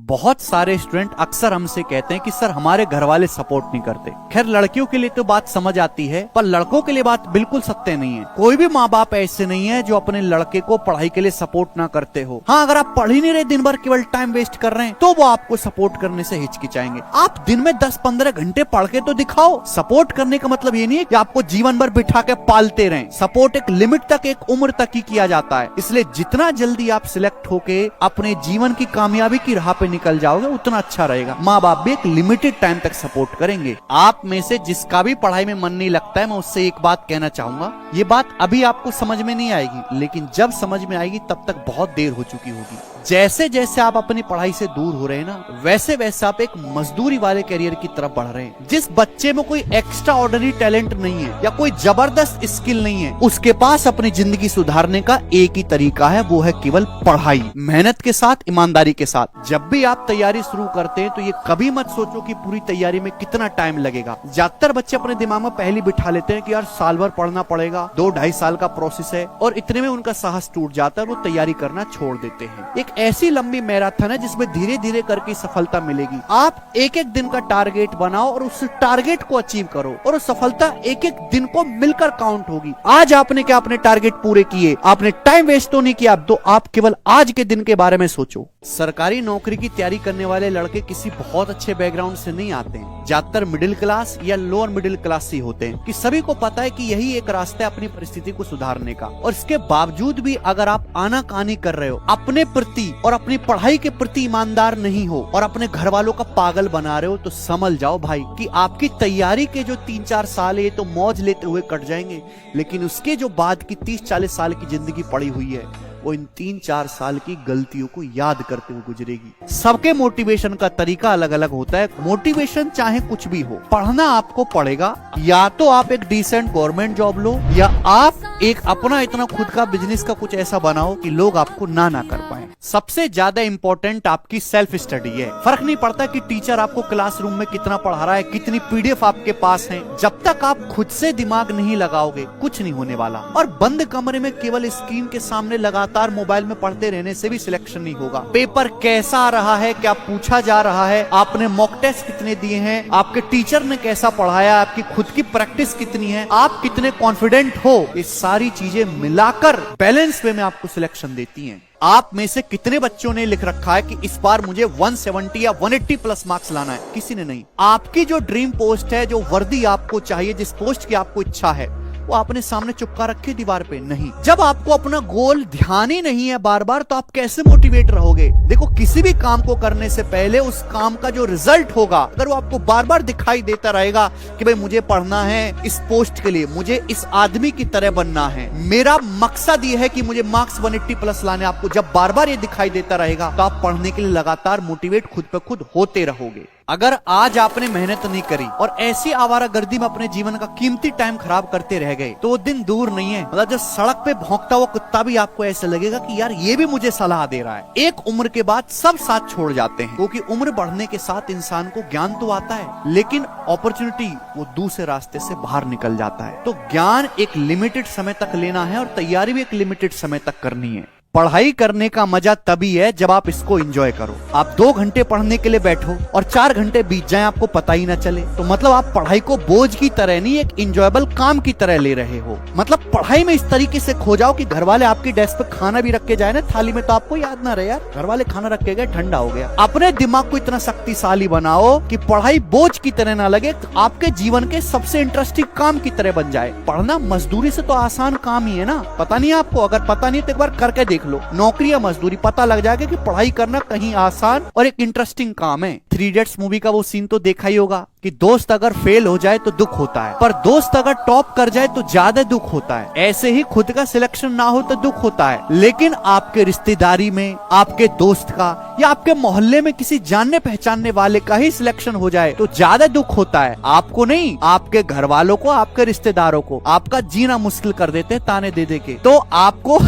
बहुत सारे स्टूडेंट अक्सर हमसे कहते हैं कि सर हमारे घर वाले सपोर्ट नहीं करते। खैर लड़कियों के लिए तो बात समझ आती है, पर लड़कों के लिए बात बिल्कुल सत्य नहीं है। कोई भी माँ बाप ऐसे नहीं है जो अपने लड़के को पढ़ाई के लिए सपोर्ट ना करते हो। हाँ, अगर आप पढ़ ही नहीं रहे, दिन भर केवल टाइम वेस्ट कर रहे हैं, तो वो आपको सपोर्ट करने से हिचकिचाएंगे। आप दिन में 10-15 घंटे पढ़ के तो दिखाओ। सपोर्ट करने का मतलब ये नहीं है कि आपको जीवन भर बिठा के पालते रहें। सपोर्ट एक लिमिट तक, एक उम्र तक ही किया जाता है। इसलिए जितना जल्दी आप सिलेक्ट होके अपने जीवन की कामयाबी की राह पे निकल जाओगे उतना अच्छा रहेगा। माँ बाप भी एक लिमिटेड टाइम तक सपोर्ट करेंगे। आप में से जिसका भी पढ़ाई में मन नहीं लगता है, मैं उससे एक बात कहना चाहूंगा। ये बात अभी आपको समझ में नहीं आएगी, लेकिन जब समझ में आएगी तब तक बहुत देर हो चुकी होगी। जैसे जैसे आप अपनी पढ़ाई से दूर हो रहे हैं ना, वैसे वैसे आप एक मजदूरी वाले करियर की तरफ बढ़ रहे हैं। जिस बच्चे में कोई एक्स्ट्रा ऑर्डिनरी टैलेंट नहीं है या कोई जबरदस्त स्किल नहीं है, उसके पास अपनी जिंदगी सुधारने का एक ही तरीका है, वो है केवल पढ़ाई। मेहनत के साथ, ईमानदारी के साथ। जब भी आप तैयारी शुरू करते हैं तो ये कभी मत सोचो कि पूरी तैयारी में कितना टाइम लगेगा। ज्यादातर बच्चे अपने दिमाग में पहले बिठा लेते हैं कि यार साल भर पढ़ना पड़ेगा, 2-2.5 साल का प्रोसेस है, और इतने में उनका साहस टूट जाता है, वो तैयारी करना छोड़ देते हैं। एक ऐसी लंबी मैराथन है जिसमें धीरे धीरे करके सफलता मिलेगी। आप एक एक दिन का टारगेट बनाओ और उस टारगेट को अचीव करो, और सफलता एक एक दिन को मिलकर काउंट होगी। आज आपने क्या अपने टारगेट पूरे किए, आपने टाइम वेस्ट तो नहीं किया, तो आप केवल आज के दिन के बारे में सोचो। सरकारी नौकरी की तैयारी करने वाले लड़के किसी बहुत अच्छे बैकग्राउंड से नहीं आते हैं। ज्यादातर मिडिल क्लास या लोअर मिडिल क्लास से होते हैं कि सभी को पता है कि यही एक रास्ता है अपनी परिस्थिति को सुधारने का। और इसके बावजूद भी अगर आप आनाकानी कर रहे हो, अपने प्रति और अपनी पढ़ाई के प्रति ईमानदार नहीं हो और अपने घर वालों का पागल बना रहे हो, तो समझ जाओ भाई कि आपकी तैयारी के जो 3-4 साल है तो मौज लेते हुए कट जाएंगे, लेकिन उसके जो बाद की 30-40 साल की जिंदगी पड़ी हुई है वो इन 3-4 साल की गलतियों को याद करते हुए गुजरेगी। सबके मोटिवेशन का तरीका अलग अलग होता है। मोटिवेशन चाहे कुछ भी हो, पढ़ना आपको पड़ेगा। या तो आप एक डिसेंट गवर्नमेंट जॉब लो, या आप एक अपना इतना खुद का बिजनेस का कुछ ऐसा बनाओ कि लोग आपको ना कर पाए। सबसे ज्यादा इंपॉर्टेंट आपकी सेल्फ स्टडी है। फर्क नहीं पड़ता कि टीचर आपको क्लासरूम में कितना पढ़ा रहा है, कितनी पीडीएफ आपके पास है, जब तक आप खुद से दिमाग नहीं लगाओगे कुछ नहीं होने वाला। और बंद कमरे में केवल स्क्रीन के सामने लगातार मोबाइल में पढ़ते रहने से भी सिलेक्शन नहीं होगा। पेपर कैसा आ रहा है, क्या पूछा जा रहा है, आपने मॉक टेस्ट कितने दिए हैं, आपके टीचर ने कैसा पढ़ाया, आपकी खुद की प्रैक्टिस कितनी है, आप कितने कॉन्फिडेंट हो, ये सारी चीजें मिलाकर बैलेंस वे में आपको सिलेक्शन देती हैं। आप में से कितने बच्चों ने लिख रखा है कि इस बार मुझे 170 या 180 प्लस मार्क्स लाना है? किसी ने नहीं। आपकी जो ड्रीम पोस्ट है, जो वर्दी आपको चाहिए, जिस पोस्ट की आपको इच्छा है, वो आपने सामने चिपका रखी दीवार पे नहीं। जब आपको अपना गोल ध्यान ही नहीं है बार बार, तो आप कैसे मोटिवेट रहोगे? देखो, किसी भी काम को करने से पहले उस काम का जो रिजल्ट होगा, अगर वो आपको बार बार दिखाई देता रहेगा कि भाई मुझे पढ़ना है इस पोस्ट के लिए, मुझे इस आदमी की तरह बनना है, मेरा मकसद ये है कि मुझे मार्क्स 180 प्लस लाने, आपको जब बार बार ये दिखाई देता रहेगा तो आप पढ़ने के लिए लगातार मोटिवेट खुद पे खुद होते रहोगे। अगर आज आपने मेहनत नहीं करी और ऐसी आवारागर्दी में अपने जीवन का कीमती टाइम खराब करते रह गए, तो वो दिन दूर नहीं है, मतलब जब सड़क पे भौंकता हुआ कुत्ता भी आपको ऐसे लगेगा कि यार ये भी मुझे सलाह दे रहा है। एक उम्र के बाद सब साथ छोड़ जाते हैं, क्योंकि उम्र बढ़ने के साथ इंसान को ज्ञान तो आता है, लेकिन अपॉर्चुनिटी वो दूसरे रास्ते से बाहर निकल जाता है। तो ज्ञान एक लिमिटेड समय तक लेना है और तैयारी भी एक लिमिटेड समय तक करनी है। पढ़ाई करने का मजा तभी है जब आप इसको एंजॉय करो। आप 2 घंटे पढ़ने के लिए बैठो और 4 घंटे बीत जाए आपको पता ही ना चले, तो मतलब आप पढ़ाई को बोझ की तरह नहीं, एक एंजॉयबल काम की तरह ले रहे हो। मतलब पढ़ाई में इस तरीके से खो जाओ कि घर वाले आपकी डेस्क पे खाना भी रख के जाए ना थाली में, तो आपको याद ना रहे यार घर वाले खाना रख के गए, ठंडा हो गया। अपने दिमाग को इतना शक्तिशाली बनाओ कि पढ़ाई बोझ की तरह ना लगे, आपके जीवन के सबसे इंटरेस्टिंग काम की तरह बन जाए। पढ़ना मजदूरी से तो आसान काम ही है ना। पता नहीं आपको? अगर पता नहीं तो एक बार करके देख लो। नौकरी या मजदूरी, पता लग जाएगा कि पढ़ाई करना कहीं आसान और एक इंटरेस्टिंग काम है। 3 इडियट्स मूवी का वो सीन तो देखा ही होगा कि दोस्त अगर फेल हो जाए तो दुख होता है, पर दोस्त अगर टॉप कर जाए तो ज्यादा दुख होता है। ऐसे ही खुद का सिलेक्शन ना हो तो दुख होता है, लेकिन आपके रिश्तेदारी में आपके दोस्त का या आपके मोहल्ले में किसी जानने पहचानने वाले का ही सिलेक्शन हो जाए तो ज्यादा दुख होता है। आपको नहीं, आपके घर वालों को, आपके रिश्तेदारों को। आपका जीना मुश्किल कर देते हैं ताने दे दे के। तो आपको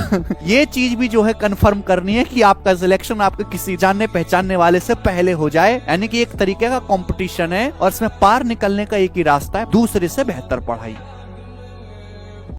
ये चीज भी जो है कंफर्म करनी है कि आपका सिलेक्शन आपके किसी जानने पहचानने वाले से पहले हो जाए, यानी कि एक तरीके का कंपटीशन है और इसमें पार निकलने का एक ही रास्ता है, दूसरे से बेहतर पढ़ाई।